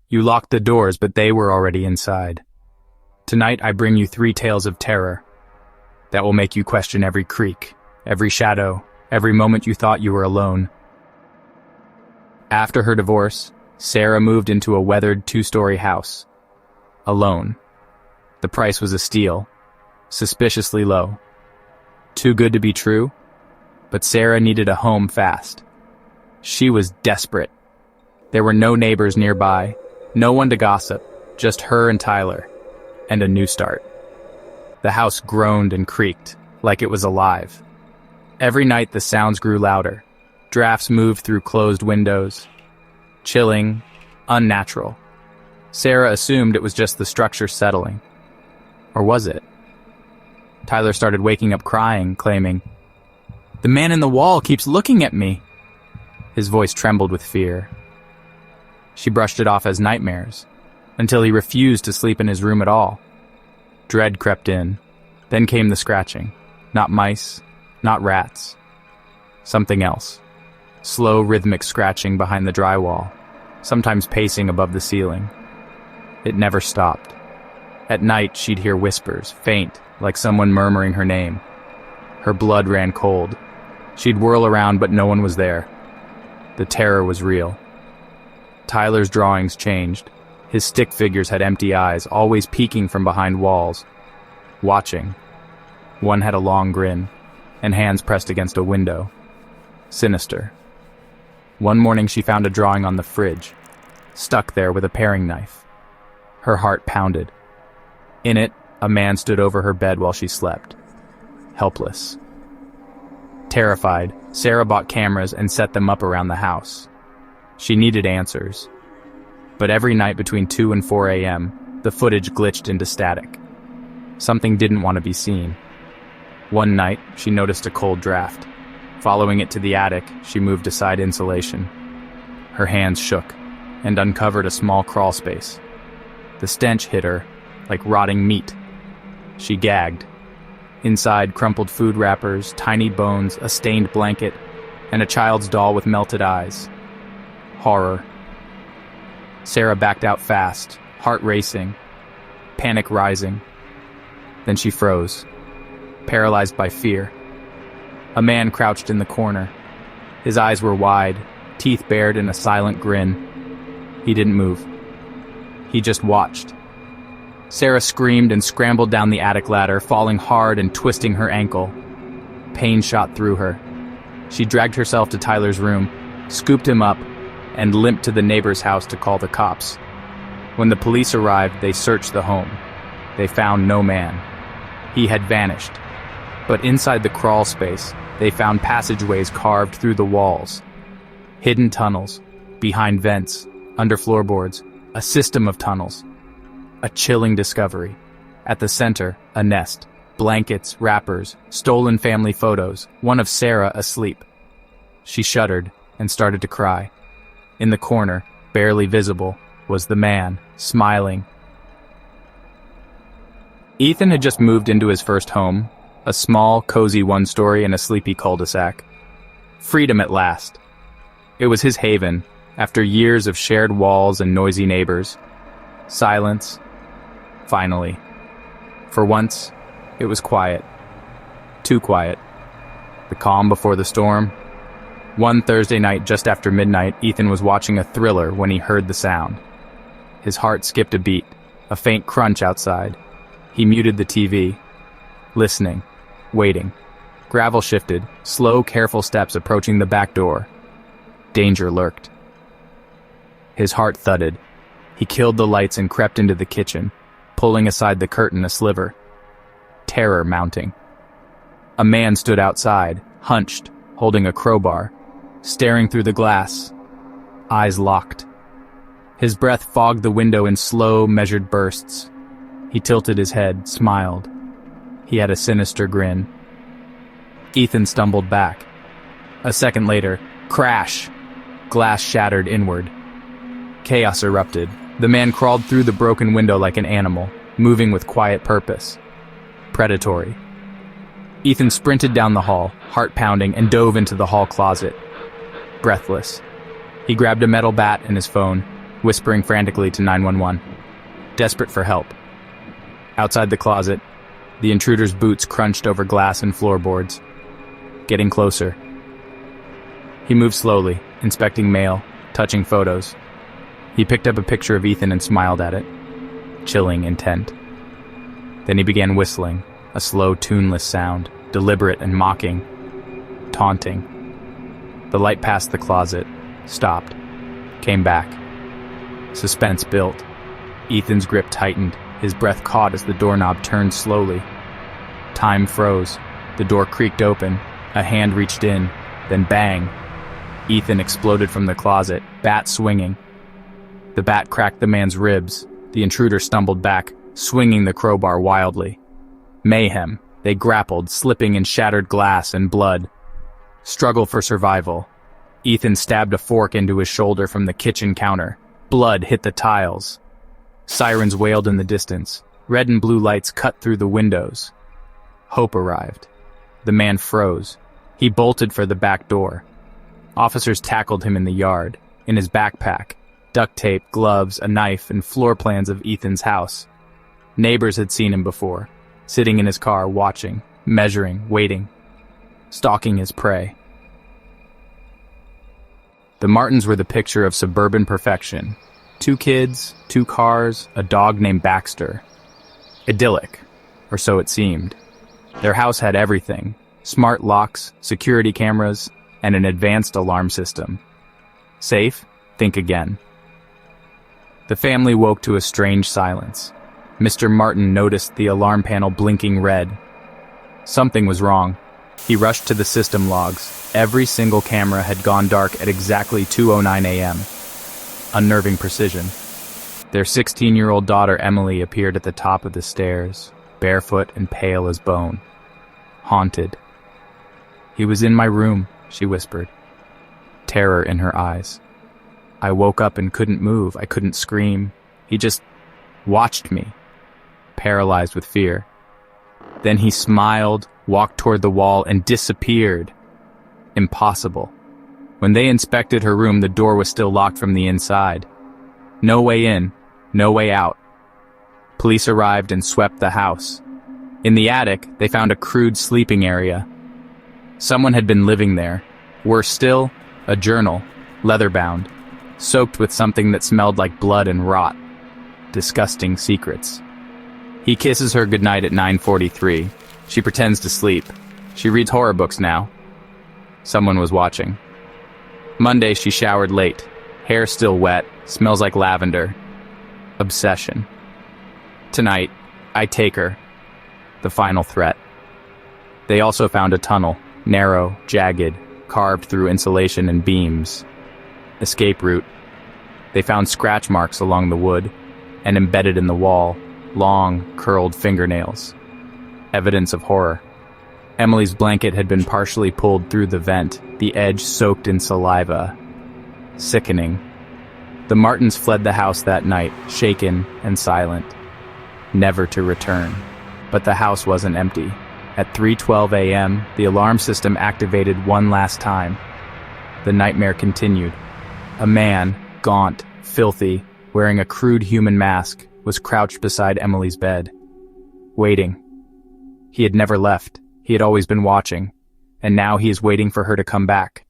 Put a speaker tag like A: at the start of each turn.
A: You locked the doors, but they were already inside. Tonight I bring you 3 tales of terror that will make you question every creak, every shadow, every moment you thought you were alone. After her divorce, Sarah moved into a weathered 2-story house. Alone. The price was a steal. Suspiciously low. Too good to be true, but Sarah needed a home fast. She was desperate. There were no neighbors nearby, no one to gossip, just her and Tyler, and a new start. The house groaned and creaked, like it was alive. Every night the sounds grew louder. Drafts moved through closed windows. Chilling, unnatural. Sarah assumed it was just the structure settling. Or was it? Tyler started waking up crying, claiming, "The man in the wall keeps looking at me." His voice trembled with fear. She brushed it off as nightmares, until he refused to sleep in his room at all. Dread crept in. Then came the scratching. Not mice, not rats. Something else. Slow, rhythmic scratching behind the drywall, sometimes pacing above the ceiling. It never stopped. At night, she'd hear whispers, faint, like someone murmuring her name. Her blood ran cold. She'd whirl around, but no one was there. The terror was real. Tyler's drawings changed. His stick figures had empty eyes, always peeking from behind walls, watching. One had a long grin, and hands pressed against a window. Sinister. One morning she found a drawing on the fridge, stuck there with a paring knife. Her heart pounded. In it, a man stood over her bed while she slept, helpless. Terrified, Sarah bought cameras and set them up around the house. She needed answers. But every night between 2 and 4 a.m., the footage glitched into static. Something didn't want to be seen. One night, she noticed a cold draft. Following it to the attic, she moved aside insulation. Her hands shook and uncovered a small crawl space. The stench hit her like rotting meat. She gagged. Inside, crumpled food wrappers, tiny bones, a stained blanket, and a child's doll with melted eyes. Horror. Sarah backed out fast, heart racing, panic rising. Then she froze, paralyzed by fear. A man crouched in the corner. His eyes were wide, teeth bared in a silent grin. He didn't move. He just watched. Sarah screamed and scrambled down the attic ladder, falling hard and twisting her ankle. Pain shot through her. She dragged herself to Tyler's room, scooped him up, and limped to the neighbor's house to call the cops. When the police arrived, they searched the home. They found no man. He had vanished. But inside the crawl space, they found passageways carved through the walls. Hidden tunnels, behind vents, under floorboards, a system of tunnels. A chilling discovery. At the center, a nest. Blankets, wrappers, stolen family photos, one of Sarah asleep. She shuddered and started to cry. In the corner, barely visible, was the man, smiling. Ethan had just moved into his first home, a small, cozy 1-story in a sleepy cul-de-sac. Freedom at last. It was his haven, after years of shared walls and noisy neighbors. Silence. Finally. For once, it was quiet. Too quiet. The calm before the storm. One Thursday night just after midnight, Ethan was watching a thriller when he heard the sound. His heart skipped a beat, a faint crunch outside. He muted the TV, listening, waiting. Gravel shifted, slow, careful steps approaching the back door. Danger lurked. His heart thudded. He killed the lights and crept into the kitchen, pulling aside the curtain a sliver. Terror mounting. A man stood outside, hunched, holding a crowbar, staring through the glass, eyes locked. His breath fogged the window in slow, measured bursts. He tilted his head, smiled. He had a sinister grin. Ethan stumbled back. A second later, crash! Glass shattered inward. Chaos erupted. The man crawled through the broken window like an animal, moving with quiet purpose. Predatory. Ethan sprinted down the hall, heart pounding, and dove into the hall closet. Breathless. He grabbed a metal bat and his phone, whispering frantically to 911, desperate for help. Outside the closet, the intruder's boots crunched over glass and floorboards. Getting closer. He moved slowly, inspecting mail, touching photos. He picked up a picture of Ethan and smiled at it, chilling intent. Then he began whistling, a slow, tuneless sound, deliberate and mocking, taunting. The light passed the closet, stopped, came back. Suspense built. Ethan's grip tightened, his breath caught as the doorknob turned slowly. Time froze. The door creaked open, a hand reached in, then bang. Ethan exploded from the closet, bat swinging. The bat cracked the man's ribs. The intruder stumbled back, swinging the crowbar wildly. Mayhem. They grappled, slipping in shattered glass and blood. Struggle for survival. Ethan stabbed a fork into his shoulder from the kitchen counter. Blood hit the tiles. Sirens wailed in the distance. Red and blue lights cut through the windows. Hope arrived. The man froze. He bolted for the back door. Officers tackled him in the yard, in his backpack, duct tape, gloves, a knife, and floor plans of Ethan's house. Neighbors had seen him before, sitting in his car, watching, measuring, waiting, stalking his prey. The Martins were the picture of suburban perfection. 2 kids, 2 cars, a dog named Baxter. Idyllic, or so it seemed. Their house had everything: smart locks, security cameras, and an advanced alarm system. Safe? Think again. The family woke to a strange silence. Mr. Martin noticed the alarm panel blinking red. Something was wrong. He rushed to the system logs. Every single camera had gone dark at exactly 2:09 a.m. Unnerving precision. Their 16-year-old daughter Emily appeared at the top of the stairs, barefoot and pale as bone. Haunted. "He was in my room," she whispered, terror in her eyes. "I woke up and couldn't move. I couldn't scream. He just watched me, paralyzed with fear. Then he smiled, walked toward the wall, and disappeared. Impossible. When they inspected her room, the door was still locked from the inside. No way in, no way out. Police arrived and swept the house. In the attic, they found a crude sleeping area. Someone had been living there. Worse still, a journal, leather-bound, soaked with something that smelled like blood and rot. Disgusting secrets. He kisses her goodnight at 9:43. She pretends to sleep. She reads horror books now. Someone was watching. Monday, she showered late. Hair still wet, smells like lavender. Obsession. Tonight, I take her. The final threat. They also found a tunnel, narrow, jagged, carved through insulation and beams. Escape route. They found scratch marks along the wood, and embedded in the wall, long, curled fingernails. Evidence of horror. Emily's blanket had been partially pulled through the vent, the edge soaked in saliva. Sickening. The Martins fled the house that night, shaken and silent, never to return. But the house wasn't empty. At 3:12 a.m., the alarm system activated one last time. The nightmare continued. A man, gaunt, filthy, wearing a crude human mask, was crouched beside Emily's bed, waiting. He had never left. He had always been watching, and now he is waiting for her to come back.